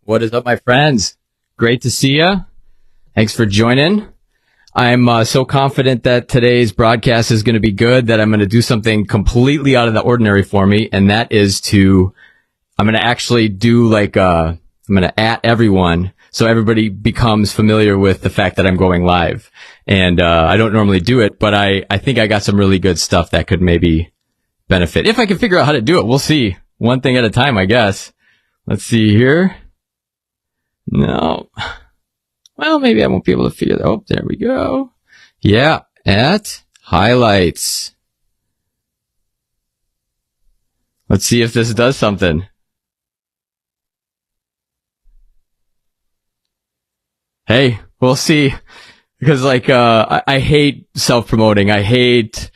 What is up, my friends? Great to see you. Thanks for joining. I'm so confident that today's broadcast is going to be good that I'm going to do something completely out of the ordinary for me, and that is I'm going to actually do I'm going to @ everyone so everybody becomes familiar with the fact that I'm going live. And I don't normally do it, but I think I got some really good stuff that could maybe benefit. If I can figure out how to do it, we'll see. One thing at a time, I guess. Let's see here. No. Well, maybe I won't be able to figure that. Oh, there we go. Yeah, @ highlights. Let's see if this does something. Hey, we'll see. Because I hate self-promoting. I hate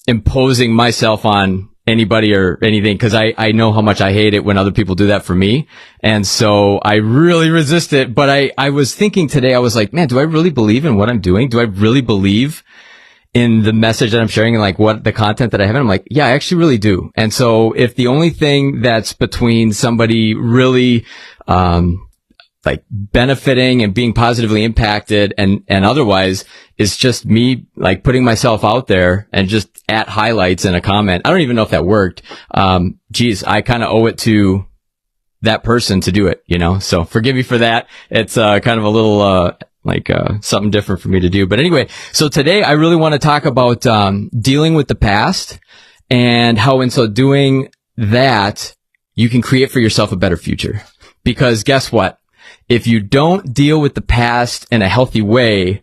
imposing myself on anybody or anything, because I know how much I hate it when other people do that for me. And so I really resist it. But I was thinking today, I was like, man, do I really believe in what I'm doing? Do I really believe in the message that I'm sharing and what the content that I have? And I'm like, yeah, I actually really do. And so if the only thing that's between somebody really, benefiting and being positively impacted and otherwise is just me putting myself out there and just @ highlights in a comment. I don't even know if that worked. I kind of owe it to that person to do it, so forgive me for that. It's kind of a little something different for me to do. But anyway, so today I really want to talk about dealing with the past and how in so doing that you can create for yourself a better future. Because guess what? If you don't deal with the past in a healthy way,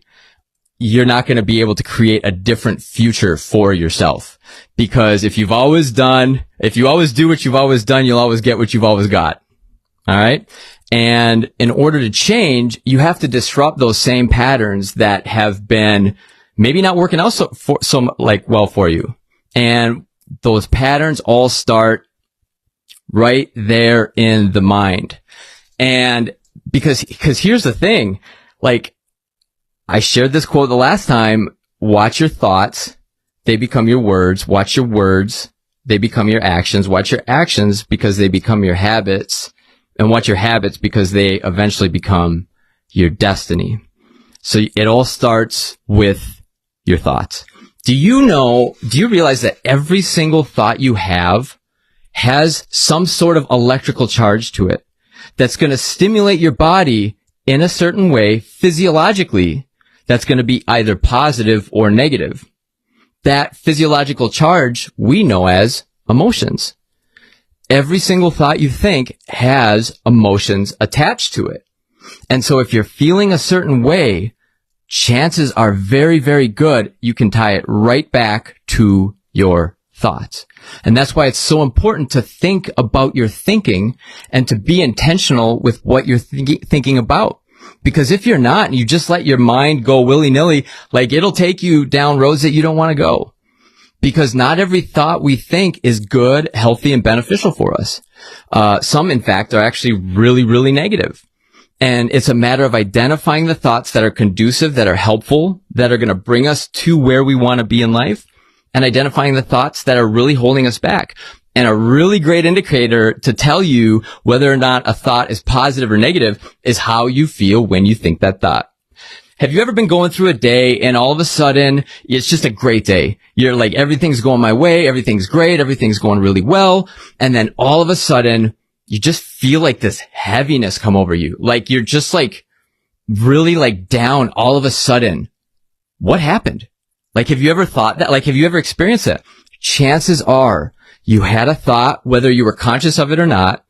you're not going to be able to create a different future for yourself. Because if you always do what you've always done, you'll always get what you've always got. All right. And in order to change, you have to disrupt those same patterns that have been maybe not working out well for you. And those patterns all start right there in the mind. And because here's the thing, I shared this quote the last time: watch your thoughts, they become your words. Watch your words, they become your actions. Watch your actions because they become your habits, and watch your habits because they eventually become your destiny. So it all starts with your thoughts. Do you realize that every single thought you have has some sort of electrical charge to it that's going to stimulate your body in a certain way physiologically that's going to be either positive or negative? That physiological charge we know as emotions. Every single thought you think has emotions attached to it. And so if you're feeling a certain way, chances are very, very good you can tie it right back to your thoughts. And that's why it's so important to think about your thinking and to be intentional with what you're thinking about. Because if you're not, and you just let your mind go willy-nilly, it'll take you down roads that you don't want to go. Because not every thought we think is good, healthy, and beneficial for us. Some, in fact, are actually really, really negative. And it's a matter of identifying the thoughts that are conducive, that are helpful, that are going to bring us to where we want to be in life, and identifying the thoughts that are really holding us back. And a really great indicator to tell you whether or not a thought is positive or negative is how you feel when you think that thought. Have you ever been going through a day and all of a sudden it's just a great day? You're like, everything's going my way, everything's great, everything's going really well. And then all of a sudden you just feel this heaviness come over you. You're just really down all of a sudden. What happened? Have you ever thought that? Have you ever experienced that? Chances are you had a thought, whether you were conscious of it or not,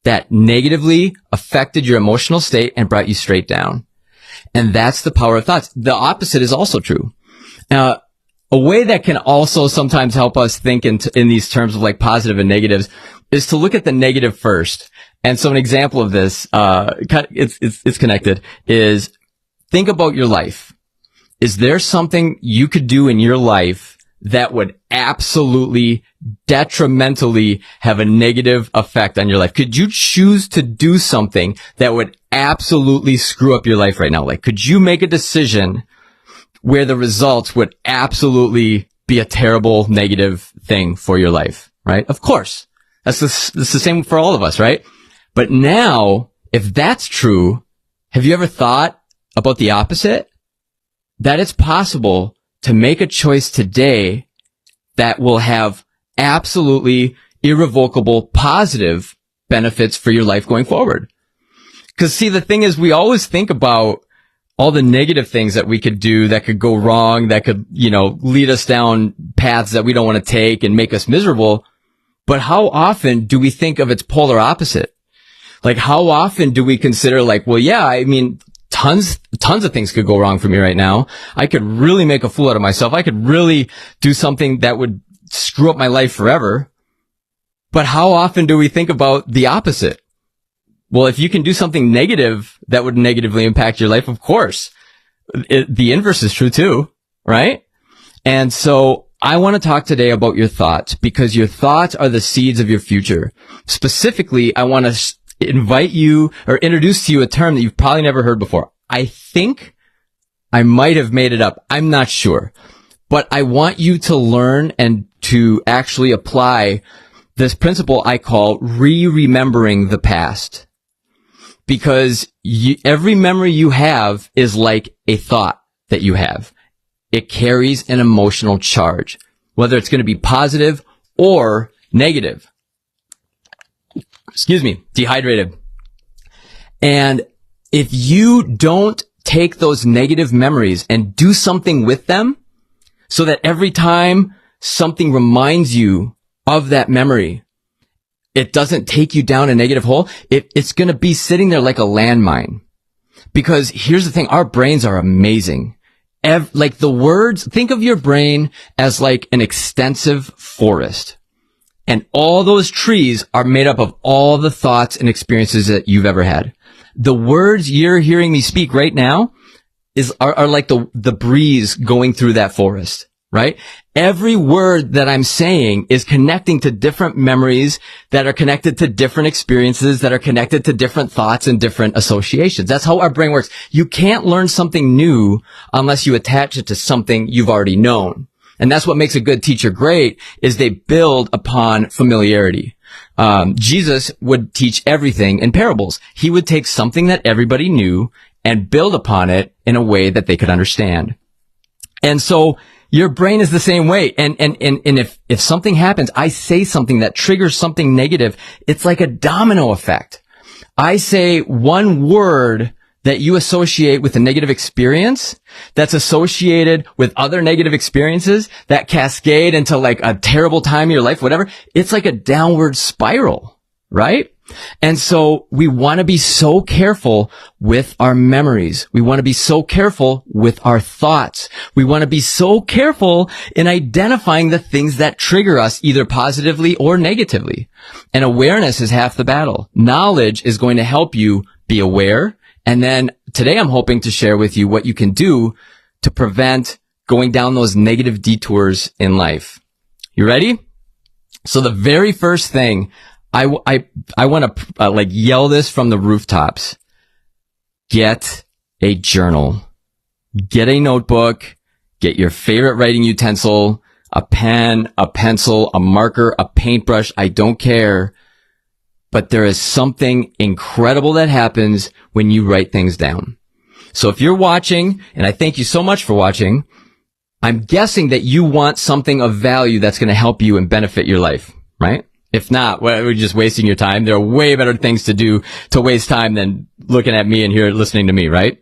that negatively affected your emotional state and brought you straight down. And that's the power of thoughts. The opposite is also true. A way that can also sometimes help us think in these terms of positive and negatives is to look at the negative first. And so an example of this, it's connected, is think about your life. Is there something you could do in your life that would absolutely detrimentally have a negative effect on your life? Could you choose to do something that would absolutely screw up your life right now? Could you make a decision where the results would absolutely be a terrible negative thing for your life, right? Of course. That's the same for all of us, right? But now, if that's true, have you ever thought about the opposite? That it's possible to make a choice today that will have absolutely irrevocable positive benefits for your life going forward. Because see, the thing is, we always think about all the negative things that we could do that could go wrong, that could, lead us down paths that we don't want to take and make us miserable. But how often do we think of its polar opposite? Like, how often do we consider tons of things could go wrong for me right now. I could really make a fool out of myself. I could really do something that would screw up my life forever. But how often do we think about the opposite? Well, if you can do something negative that would negatively impact your life, of course, the inverse is true too, right? And so I want to talk today about your thoughts, because your thoughts are the seeds of your future. Specifically, I want to invite you or introduce to you a term that you've probably never heard before. I think I might have made it up. I'm not sure. But I want you to learn and to actually apply this principle I call remembering the past. Because every memory you have is like a thought that you have. It carries an emotional charge, whether it's going to be positive or negative. Excuse me, dehydrated. And if you don't take those negative memories and do something with them, so that every time something reminds you of that memory, it doesn't take you down a negative hole, it's going to be sitting there like a landmine. Because here's the thing, our brains are amazing. Like the words, think of your brain as like an extensive forest. And all those trees are made up of all the thoughts and experiences that you've ever had. The words you're hearing me speak right now are like the breeze going through that forest, right? Every word that I'm saying is connecting to different memories that are connected to different experiences that are connected to different thoughts and different associations. That's how our brain works. You can't learn something new unless you attach it to something you've already known. And that's what makes a good teacher great, is they build upon familiarity. Jesus would teach everything in parables. He would take something that everybody knew and build upon it in a way that they could understand. And so your brain is the same way. And if something happens, I say something that triggers something negative, it's like a domino effect. I say one word that you associate with a negative experience that's associated with other negative experiences that cascade into like a terrible time in your life, whatever. It's like a downward spiral, right? And so we want to be so careful with our memories. We want to be so careful with our thoughts. We want to be so careful in identifying the things that trigger us either positively or negatively. And awareness is half the battle. Knowledge is going to help you be aware. And then today I'm hoping to share with you what you can do to prevent going down those negative detours in life. You ready? So the very first thing, I want to yell this from the rooftops. Get a journal. Get a notebook. Get your favorite writing utensil, a pen, a pencil, a marker, a paintbrush. I don't care. But there is something incredible that happens when you write things down. So if you're watching, and I thank you so much for watching, I'm guessing that you want something of value that's going to help you and benefit your life, right? If not, we're just wasting your time. There are way better things to do to waste time than looking at me and listening to me, right?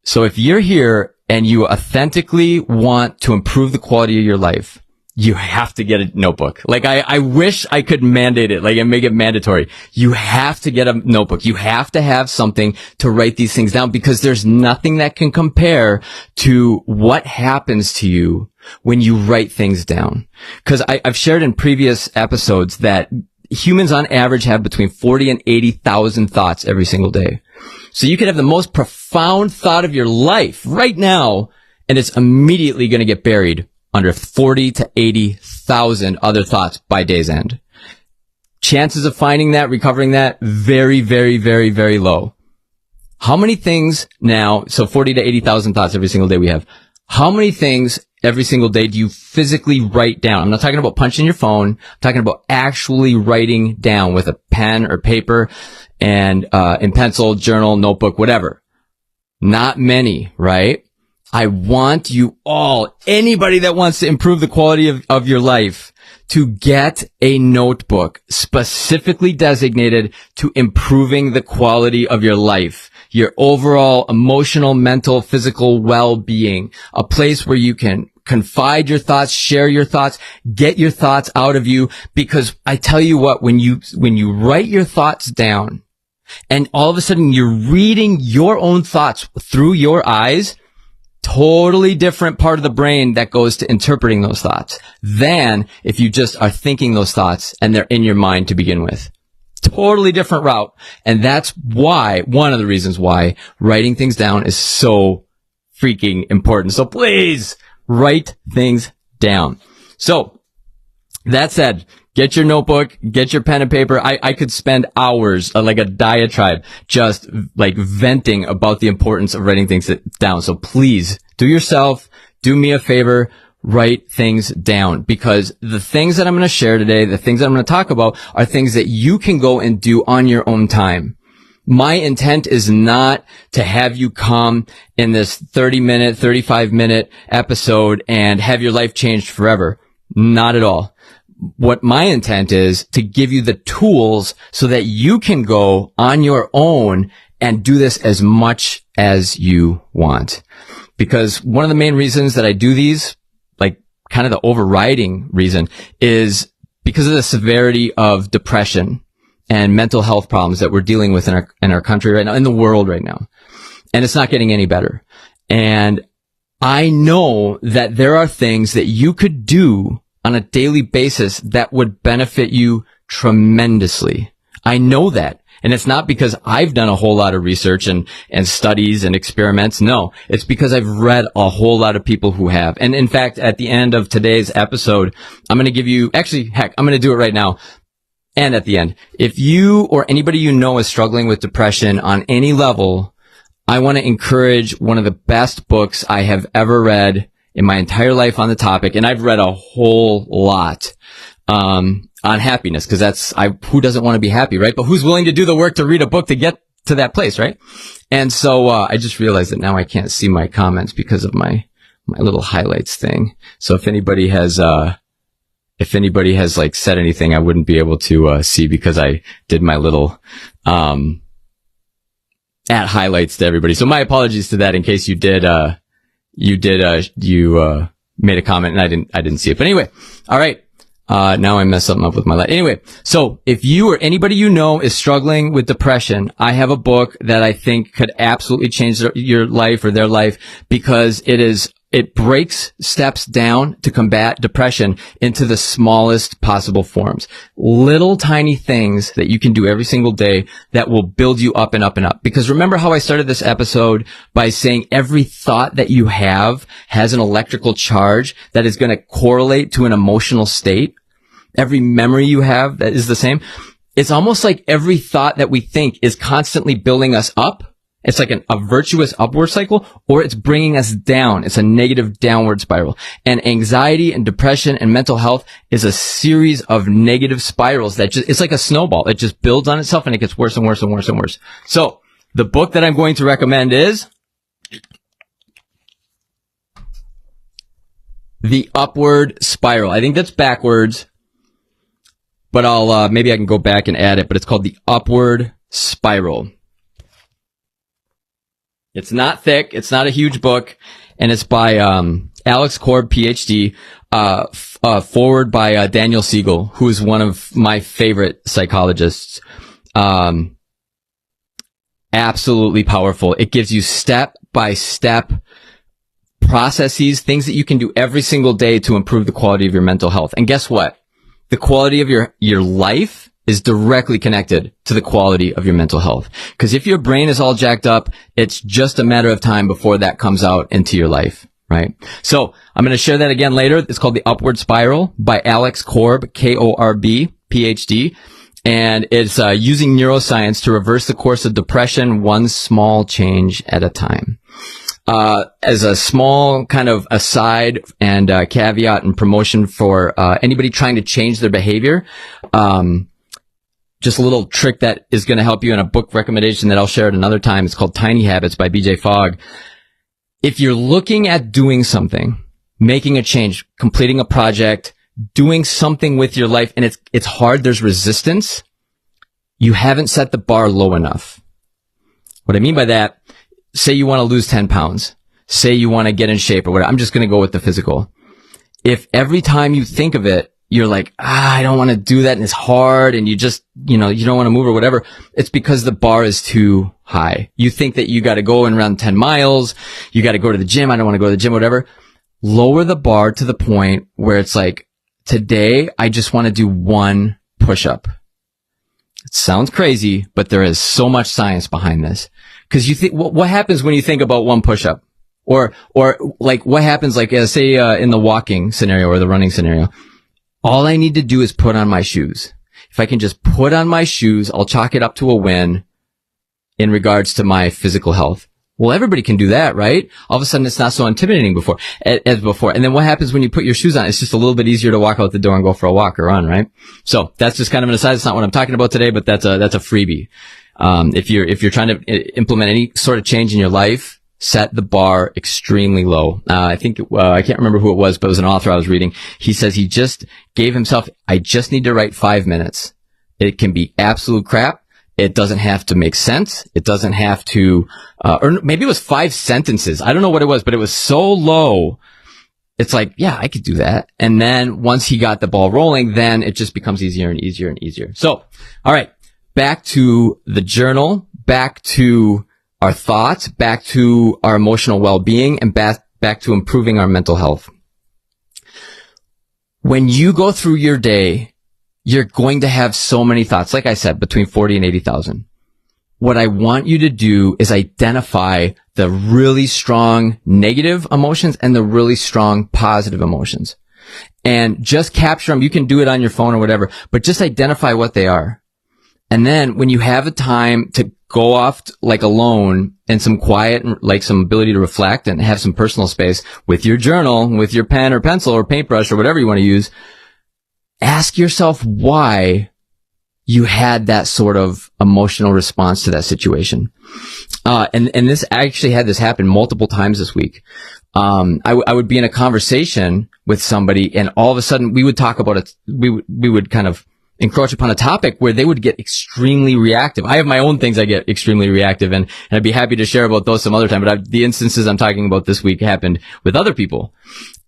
So if you're here and you authentically want to improve the quality of your life, you have to get a notebook. Like I wish I could mandate it, and make it mandatory. You have to get a notebook. You have to have something to write these things down, because there's nothing that can compare to what happens to you when you write things down. Because I've shared in previous episodes that humans on average have between 40 and 80,000 thoughts every single day. So you could have the most profound thought of your life right now, and it's immediately going to get buried under 40 to 80,000 other thoughts by day's end. Chances of finding that, recovering that, very, very, very, very low. How many things now, so 40 to 80,000 thoughts every single day we have. How many things every single day do you physically write down? I'm not talking about punching your phone. I'm talking about actually writing down with a pen or paper and in pencil, journal, notebook, whatever. Not many, right? I want you all, anybody that wants to improve the quality of your life, to get a notebook specifically designated to improving the quality of your life, your overall emotional, mental, physical well-being, a place where you can confide your thoughts, share your thoughts, get your thoughts out of you. Because I tell you what, when you write your thoughts down and all of a sudden you're reading your own thoughts through your eyes, totally different part of the brain that goes to interpreting those thoughts than if you just are thinking those thoughts and they're in your mind to begin with. Totally different route. And that's why, one of the reasons why writing things down is so freaking important. So please write things down. So that said, get your notebook, get your pen and paper. I could spend hours like a diatribe just like venting about the importance of writing things down. So please do me a favor, write things down, because the things that I'm going to share today, the things that I'm going to talk about are things that you can go and do on your own time. My intent is not to have you come in this 30-minute, 35-minute episode and have your life changed forever. Not at all. What my intent is to give you the tools so that you can go on your own and do this as much as you want. Because one of the main reasons that I do these, like kind of the overriding reason, is because of the severity of depression and mental health problems that we're dealing with in our country right now, in the world right now. And it's not getting any better. And I know that there are things that you could do on a daily basis that would benefit you tremendously. I know that. And it's not because I've done a whole lot of research and studies and experiments. No, it's because I've read a whole lot of people who have. And in fact, at the end of today's episode, I'm going to give you, actually, heck, I'm going to do it right now. And at the end, if you or anybody you know is struggling with depression on any level, I want to encourage one of the best books I have ever read in my entire life on the topic. And I've read a whole lot, on happiness, because who doesn't want to be happy, right? But who's willing to do the work to read a book to get to that place, right? And so, I just realized that now I can't see my comments because of my little highlights thing. So if anybody has like said anything, I wouldn't be able to, see because I did my little, at highlights to everybody. So my apologies to that in case you made a comment and I didn't see it. But anyway, all right. Now I messed something up with my life. Anyway, so if you or anybody you know is struggling with depression, I have a book that I think could absolutely change your life or their life, because it breaks steps down to combat depression into the smallest possible forms. Little tiny things that you can do every single day that will build you up and up and up. Because remember how I started this episode by saying every thought that you have has an electrical charge that is going to correlate to an emotional state? Every memory you have that is the same. It's almost like every thought that we think is constantly building us up. It's like a virtuous upward cycle, or it's bringing us down. It's a negative downward spiral. And anxiety and depression and mental health is a series of negative spirals that it's like a snowball. It just builds on itself and it gets worse and worse and worse and worse. So the book that I'm going to recommend is The Upward Spiral. I think that's backwards, but maybe I can go back and add it, but it's called The Upward Spiral. It's not thick. It's not a huge book. And it's by, Alex Korb, PhD, forward by, Daniel Siegel, who is one of my favorite psychologists. Absolutely powerful. It gives you step by step processes, things that you can do every single day to improve the quality of your mental health. And guess what? The quality of your life is directly connected to the quality of your mental health. Because if your brain is all jacked up, it's just a matter of time before that comes out into your life, right? So I'm going to share that again later. It's called The Upward Spiral by Alex Korb, K-O-R-B, PhD. And it's using neuroscience to reverse the course of depression one small change at a time. as a small kind of aside and caveat and promotion for anybody trying to change their behavior, just a little trick that is going to help you in a book recommendation that I'll share at another time. It's called Tiny Habits by BJ Fogg. If you're looking at doing something, making a change, completing a project, doing something with your life, and it's hard, there's resistance, you haven't set the bar low enough. What I mean by that, say you want to lose 10 pounds. Say you want to get in shape or whatever. I'm just going to go with the physical. If every time you think of it, you're like, I don't want to do that and it's hard and you just, you don't want to move or whatever, it's because the bar is too high. You think that you got to go and run 10 miles. You got to go to the gym. I don't want to go to the gym, whatever. Lower the bar to the point where it's like, today, I just want to do one push-up. It sounds crazy, but there is so much science behind this. Cause you think, what happens when you think about one push-up? Or like what happens, like, say, in the walking scenario or the running scenario? All I need to do is put on my shoes. If I can just put on my shoes, I'll chalk it up to a win in regards to my physical health. Well, everybody can do that, right? All of a sudden, it's not so intimidating as before. And then what happens when you put your shoes on? It's just a little bit easier to walk out the door and go for a walk or run, right? So that's just kind of an aside. It's not what I'm talking about today, but that's a freebie. If you're trying to implement any sort of change in your life, set the bar extremely low. I think, I can't remember who it was, but it was an author I was reading. He says he just gave himself, I just need to write 5 minutes. It can be absolute crap. It doesn't have to make sense. It doesn't have to, or maybe it was 5 sentences. I don't know what it was, but it was so low. It's like, yeah, I could do that. And then once he got the ball rolling, then it just becomes easier and easier and easier. So, all right, back to the journal, back to our thoughts, back to our emotional well-being, and back to improving our mental health. When you go through your day, you're going to have so many thoughts. Like I said, between 40 and 80,000. What I want you to do is identify the really strong negative emotions and the really strong positive emotions. And just capture them. You can do it on your phone or whatever, but just identify what they are. And then when you have a time to go off like alone and some quiet and like some ability to reflect and have some personal space with your journal, with your pen or pencil or paintbrush or whatever you want to use, ask yourself why you had that sort of emotional response to that situation. And this, I actually had this happen multiple times this week. I would be in a conversation with somebody and all of a sudden we would talk about it. We would kind of encroach upon a topic where they would get extremely reactive. I have my own things I get extremely reactive and I'd be happy to share about those some other time, but the instances I'm talking about this week happened with other people.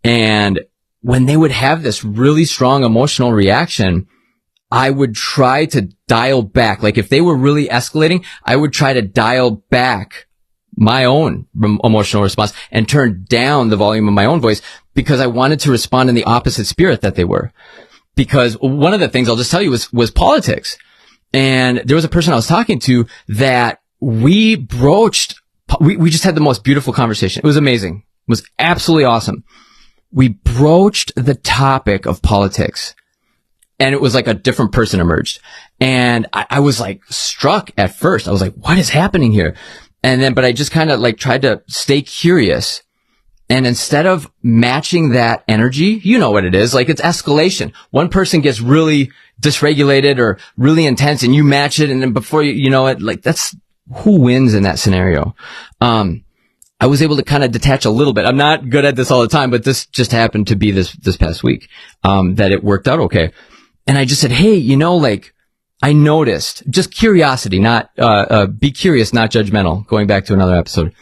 And when they would have this really strong emotional reaction, I would try to dial back. Like if they were really escalating, I would try to dial back my own emotional response and turn down the volume of my own voice because I wanted to respond in the opposite spirit that they were. Because one of the things I'll just tell you was politics. And there was a person I was talking to that we just had the most beautiful conversation. It was amazing. It was absolutely awesome. We broached the topic of politics and it was like a different person emerged. And I was like struck at first. I was like, what is happening here? And then, but I just kind of like tried to stay curious. And instead of matching that energy, you know what it is. Like it's escalation. One person gets really dysregulated or really intense and you match it. And then before you know it, like that's who wins in that scenario. I was able to kind of detach a little bit. I'm not good at this all the time, but this just happened to be this past week, that it worked out okay. And I just said, hey, like I noticed just curiosity, not, be curious, not judgmental. Going back to another episode.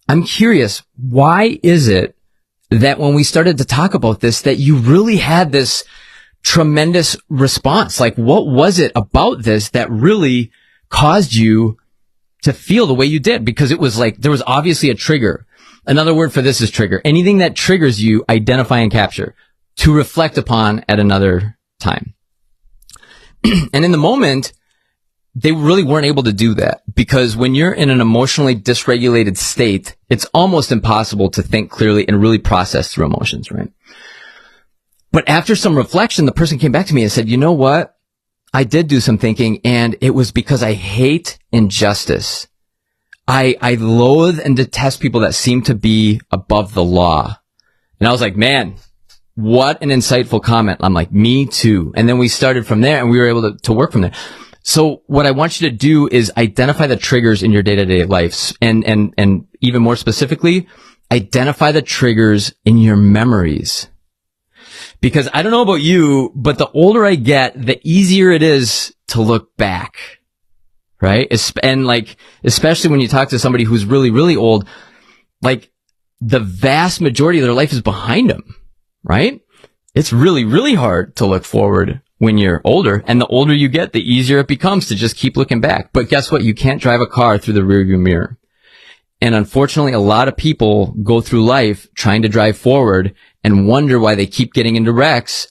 I'm curious, why is it that when we started to talk about this, that you really had this tremendous response? Like, what was it about this that really caused you to feel the way you did? Because it was like, there was obviously a trigger. Another word for this is trigger. Anything that triggers you, identify and capture to reflect upon at another time. And in the moment, they really weren't able to do that because when you're in an emotionally dysregulated state, it's almost impossible to think clearly and really process through emotions, right? But after some reflection, the person came back to me and said, you know what? I did do some thinking and it was because I hate injustice. I loathe and detest people that seem to be above the law. And I was like, man, what an insightful comment. I'm like, me too. And then we started from there and we were able to work from there. So what I want you to do is identify the triggers in your day-to-day life. And even more specifically, identify the triggers in your memories. Because I don't know about you, but the older I get, the easier it is to look back. Right? And like, especially when you talk to somebody who's really, really old, like the vast majority of their life is behind them. Right? It's really, really hard to look forward when you're older. And the older you get, the easier it becomes to just keep looking back. But guess what? You can't drive a car through the rearview mirror. And unfortunately, a lot of people go through life trying to drive forward and wonder why they keep getting into wrecks.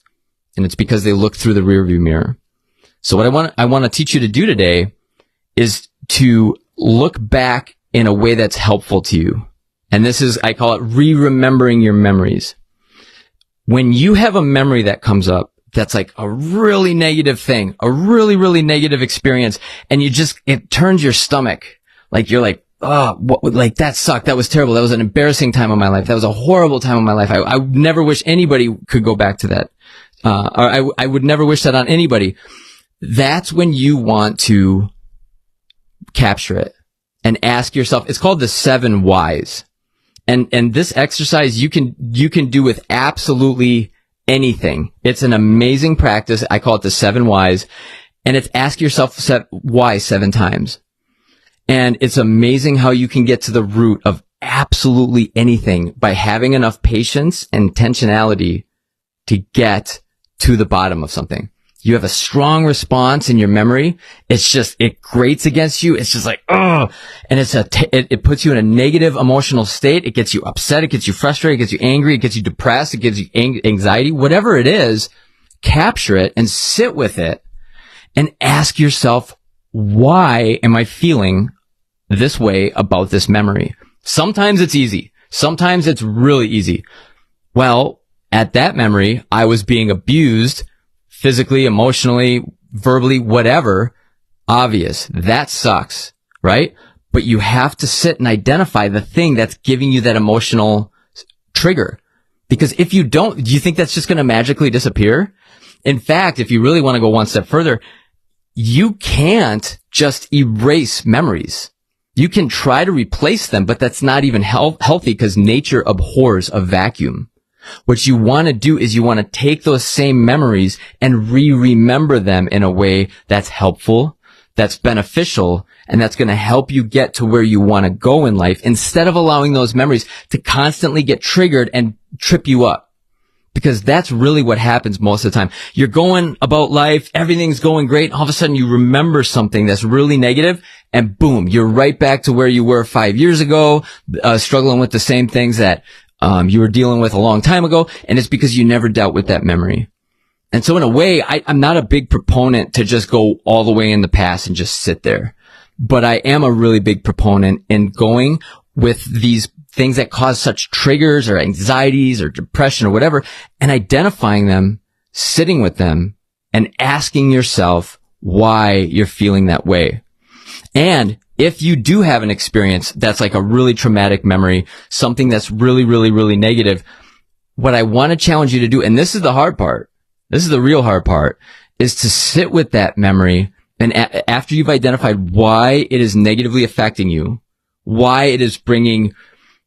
And it's because they look through the rearview mirror. So what I want to teach you to do today is to look back in a way that's helpful to you. And this is, I call it re-remembering your memories. When you have a memory that comes up, that's like a really negative thing, a really, really negative experience, and it turns your stomach. Like you're like, oh, like that sucked. That was terrible. That was an embarrassing time of my life. That was a horrible time of my life. I would never wish anybody could go back to that. Or I would never wish that on anybody. That's when you want to capture it and ask yourself, it's called the 7 whys. And this exercise you can do with absolutely anything. It's an amazing practice. I call it the 7 whys. And it's ask yourself why 7 times. And it's amazing how you can get to the root of absolutely anything by having enough patience and intentionality to get to the bottom of something. You have a strong response in your memory. It's just, it grates against you. It's just like, oh, and it puts you in a negative emotional state. It gets you upset. It gets you frustrated. It gets you angry. It gets you depressed. It gives you anxiety. Whatever it is, capture it and sit with it and ask yourself, why am I feeling this way about this memory? Sometimes it's easy. Sometimes it's really easy. Well, at that memory, I was being abused physically, emotionally, verbally, whatever. Obvious. That sucks, right? But you have to sit and identify the thing that's giving you that emotional trigger. Because if you don't, do you think that's just going to magically disappear? In fact, if you really want to go one step further, you can't just erase memories. You can try to replace them, but that's not even healthy because nature abhors a vacuum. What you want to do is you want to take those same memories and remember them in a way that's helpful, that's beneficial, and that's going to help you get to where you want to go in life instead of allowing those memories to constantly get triggered and trip you up. Because that's really what happens most of the time. You're going about life, everything's going great, all of a sudden you remember something that's really negative, and boom, you're right back to where you were 5 years ago, struggling with the same things that you were dealing with a long time ago, and it's because you never dealt with that memory. And so in a way, I'm not a big proponent to just go all the way in the past and just sit there. But I am a really big proponent in going with these things that cause such triggers or anxieties or depression or whatever, and identifying them, sitting with them, and asking yourself why you're feeling that way. And if you do have an experience that's like a really traumatic memory, something that's really, really, really negative, what I want to challenge you to do, and this is the hard part, this is the real hard part, is to sit with that memory, and after you've identified why it is negatively affecting you, why it is bringing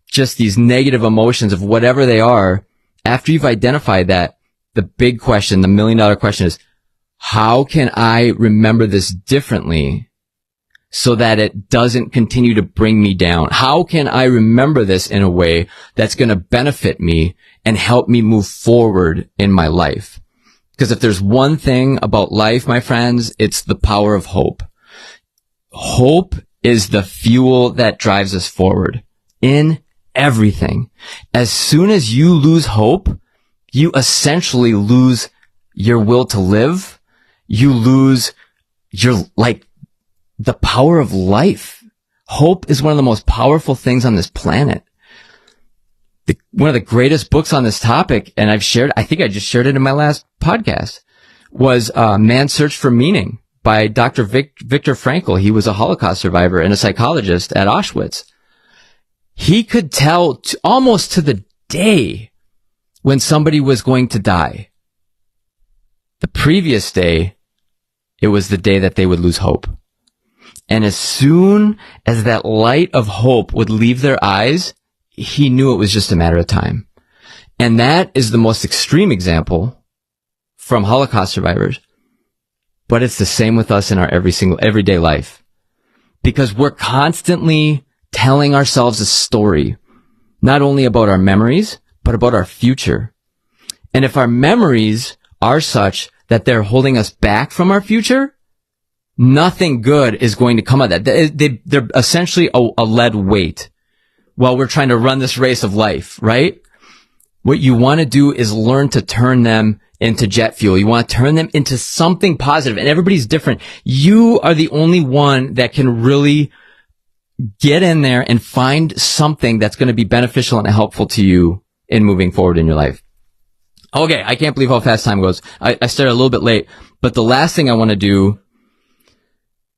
just these negative emotions of whatever they are, after you've identified that, the big question, the $1 million question is, how can I remember this differently so that it doesn't continue to bring me down? How can I remember this in a way that's going to benefit me and help me move forward in my life? Because if there's one thing about life, my friends, it's the power of hope. Hope is the fuel that drives us forward in everything. As soon as you lose hope, you essentially lose your will to live. You lose your, the power of life. Hope is one of the most powerful things on this planet. One of the greatest books on this topic, and I think I just shared it in my last podcast, was Man's Search for Meaning by Dr. Viktor Frankl. He was a Holocaust survivor and a psychologist at Auschwitz. He could tell almost to the day when somebody was going to die. The previous day, it was the day that they would lose hope. And as soon as that light of hope would leave their eyes, he knew it was just a matter of time. And that is the most extreme example from Holocaust survivors. But it's the same with us in our everyday life. Because we're constantly telling ourselves a story, not only about our memories, but about our future. And if our memories are such that they're holding us back from our future, nothing good is going to come of that. They're essentially a lead weight while we're trying to run this race of life, right? What you want to do is learn to turn them into jet fuel. You want to turn them into something positive, and everybody's different. You are the only one that can really get in there and find something that's going to be beneficial and helpful to you in moving forward in your life. Okay, I can't believe how fast time goes. I started a little bit late, but the last thing I want to do,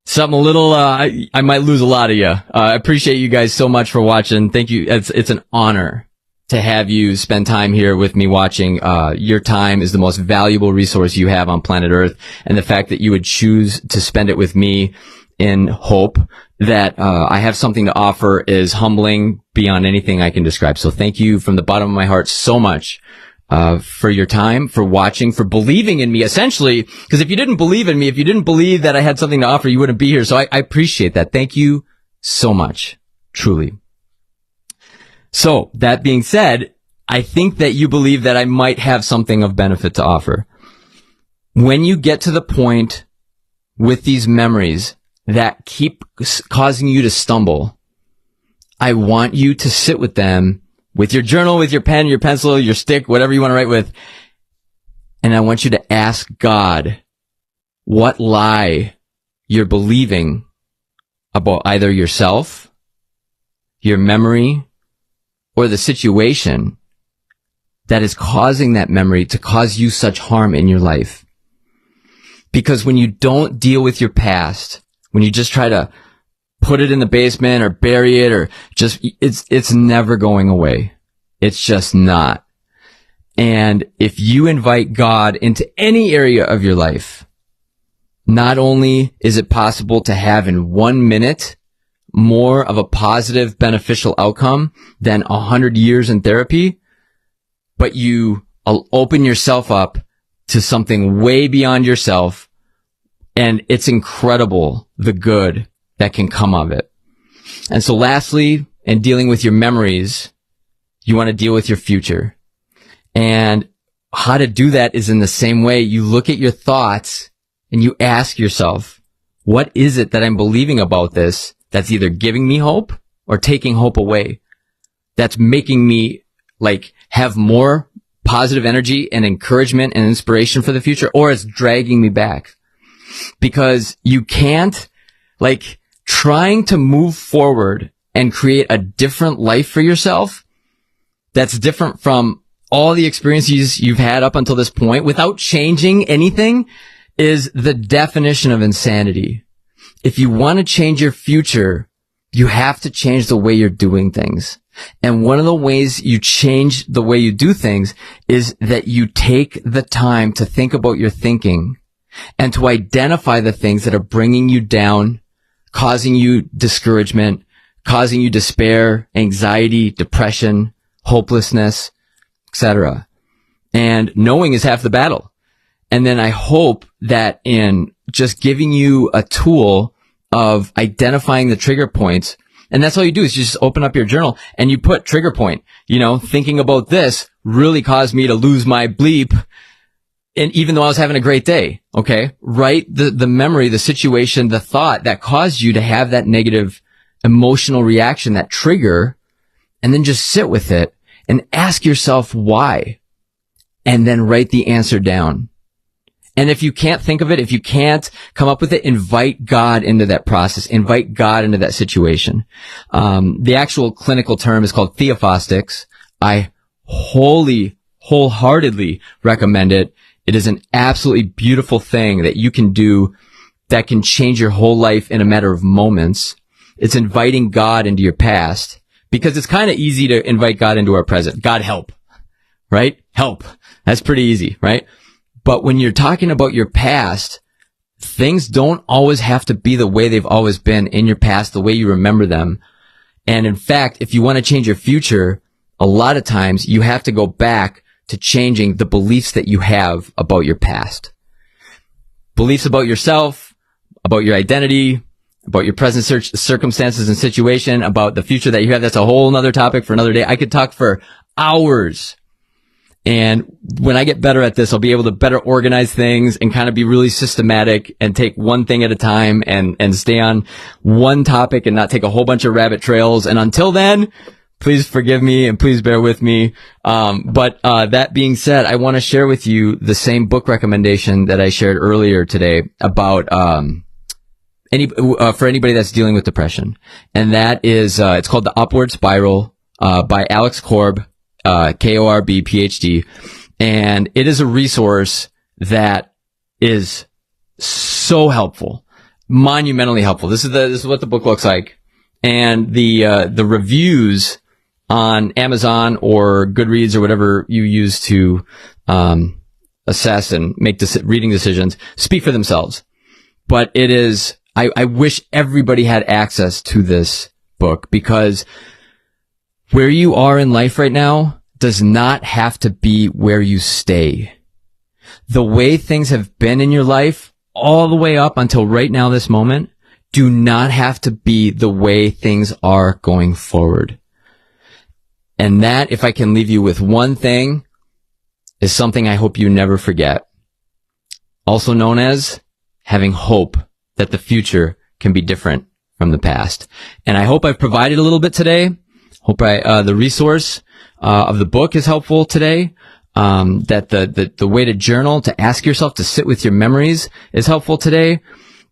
something a little, I might lose a lot of you. I appreciate you guys so much for watching. Thank you. It's an honor to have you spend time here with me watching. Your time is the most valuable resource you have on planet Earth. And the fact that you would choose to spend it with me in hope that I have something to offer is humbling beyond anything I can describe. So thank you from the bottom of my heart so much for your time, for watching, for believing in me, essentially. Because if you didn't believe in me, if you didn't believe that I had something to offer, you wouldn't be here. So I appreciate that. Thank you so much, truly. So, that being said, I think that you believe that I might have something of benefit to offer. When you get to the point with these memories that keep causing you to stumble, I want you to sit with them, with your journal, with your pen, your pencil, your stick, whatever you want to write with, and I want you to ask God what lie you're believing about either yourself, your memory, or the situation that is causing that memory to cause you such harm in your life. Because when you don't deal with your past, when you just try to put it in the basement or bury it or just, it's never going away. It's just not. And if you invite God into any area of your life, not only is it possible to have in 1 minute more of a positive, beneficial outcome than 100 years in therapy, but you open yourself up to something way beyond yourself, and it's incredible the good that can come of it. And so lastly, in dealing with your memories, you want to deal with your future. And how to do that is in the same way. You look at your thoughts and you ask yourself, what is it that I'm believing about this that's either giving me hope or taking hope away? That's making me have more positive energy and encouragement and inspiration for the future, or it's dragging me back. Because you can't, trying to move forward and create a different life for yourself that's different from all the experiences you've had up until this point without changing anything is the definition of insanity. If you want to change your future, you have to change the way you're doing things. And one of the ways you change the way you do things is that you take the time to think about your thinking and to identify the things that are bringing you down, causing you discouragement, causing you despair, anxiety, depression, hopelessness, etc. And knowing is half the battle. And then I hope that in just giving you a tool of identifying the trigger points, and that's all you do is just open up your journal and you put trigger point, thinking about this really caused me to lose my bleep. And even though I was having a great day, okay, write the memory, the situation, the thought that caused you to have that negative emotional reaction, that trigger, and then just sit with it and ask yourself why, and then write the answer down. And if you can't think of it, if you can't come up with it, invite God into that process. Invite God into that situation. The actual clinical term is called theophostics. I wholeheartedly recommend it. It is an absolutely beautiful thing that you can do that can change your whole life in a matter of moments. It's inviting God into your past, because it's kind of easy to invite God into our present. God help, right? Help. That's pretty easy, right? But when you're talking about your past, things don't always have to be the way they've always been in your past, the way you remember them. And in fact, if you want to change your future, a lot of times you have to go back to changing the beliefs that you have about your past. Beliefs about yourself, about your identity, about your present circumstances and situation, about the future that you have. That's a whole nother topic for another day. I could talk for hours. And when I get better at this, I'll be able to better organize things and kind of be really systematic and take one thing at a time and stay on one topic and not take a whole bunch of rabbit trails. And until then, please forgive me and please bear with me. But that being said, I want to share with you the same book recommendation that I shared earlier today about, for anybody that's dealing with depression. And that is, it's called The Upward Spiral, by Alex Korb, Korb, PhD. And it is a resource that is so helpful, monumentally helpful. This is what the book looks like. And the reviews on Amazon or Goodreads or whatever you use to, assess and make reading decisions speak for themselves. But it is, I wish everybody had access to this book, because where you are in life right now does not have to be where you stay. The way things have been in your life all the way up until right now, this moment, do not have to be the way things are going forward. And that, if I can leave you with one thing, is something I hope you never forget. Also known as having hope that the future can be different from the past. And I hope I've provided a little bit today. Hope the resource of the book is helpful today. That the way to journal, to ask yourself to sit with your memories is helpful today.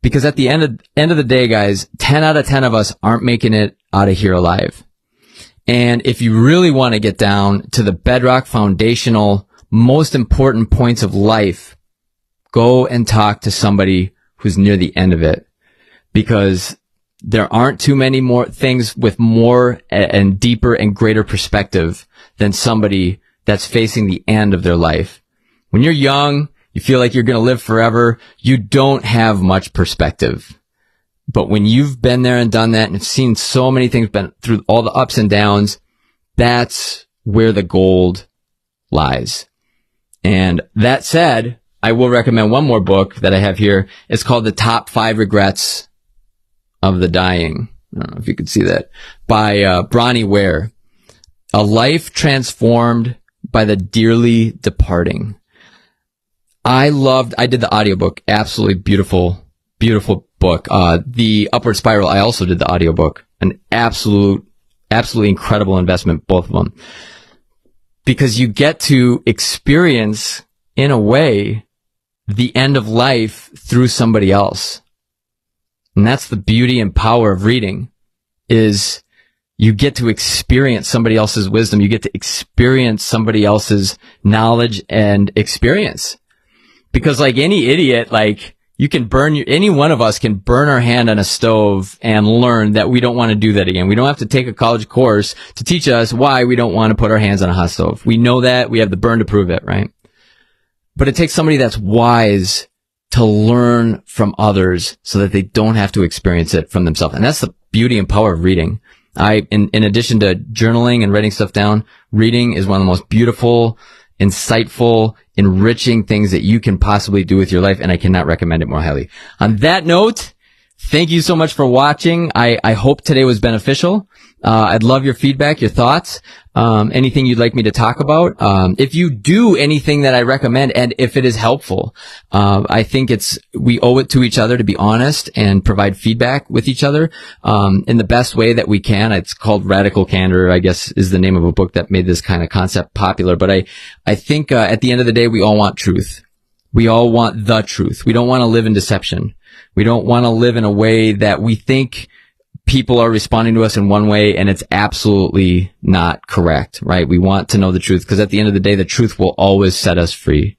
Because at the end of the day, guys, 10 out of 10 of us aren't making it out of here alive. And if you really want to get down to the bedrock, foundational, most important points of life, go and talk to somebody who's near the end of it. Because there aren't too many more things with more and deeper and greater perspective than somebody that's facing the end of their life. When you're young, you feel like you're going to live forever. You don't have much perspective. But when you've been there and done that and have seen so many things, been through all the ups and downs, that's where the gold lies. And that said, I will recommend one more book that I have here. It's called The Top 5 Regrets of the Dying. I don't know if you could see that. By Bronnie Ware. A Life Transformed by the Dearly Departing. I did the audiobook. Absolutely beautiful, beautiful book. The Upward Spiral, I also did the audiobook. An absolutely incredible investment, both of them. Because you get to experience, in a way, the end of life through somebody else. And that's the beauty and power of reading, is you get to experience somebody else's wisdom. You get to experience somebody else's knowledge and experience. Because like any idiot, like you can any one of us can burn our hand on a stove and learn that we don't want to do that again. We don't have to take a college course to teach us why we don't want to put our hands on a hot stove. We know that. We have the burn to prove it, right? But it takes somebody that's wise to learn from others so that they don't have to experience it from themselves. And that's the beauty and power of reading. In addition to journaling and writing stuff down, reading is one of the most beautiful, insightful, enriching things that you can possibly do with your life, and I cannot recommend it more highly. On that note, thank you so much for watching. I hope today was beneficial. I'd love your feedback, your thoughts, anything you'd like me to talk about. If you do anything that I recommend, and if it is helpful, I think we owe it to each other to be honest and provide feedback with each other, in the best way that we can. It's called Radical Candor, I guess, is the name of a book that made this kind of concept popular. But I think, at the end of the day, we all want truth. We all want the truth. We don't want to live in deception. We don't want to live in a way that we think people are responding to us in one way and it's absolutely not correct, right? We want to know the truth because at the end of the day, the truth will always set us free.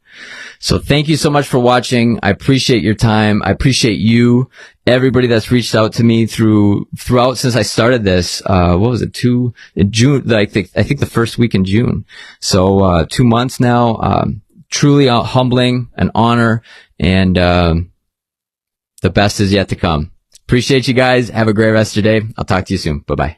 So thank you so much for watching. I appreciate your time. I appreciate you, everybody that's reached out to me throughout since I started this. What was it? June, I think the first week in June. So, 2 months now. Truly humbling, an honor, and, the best is yet to come. Appreciate you guys. Have a great rest of your day. I'll talk to you soon. Bye-bye.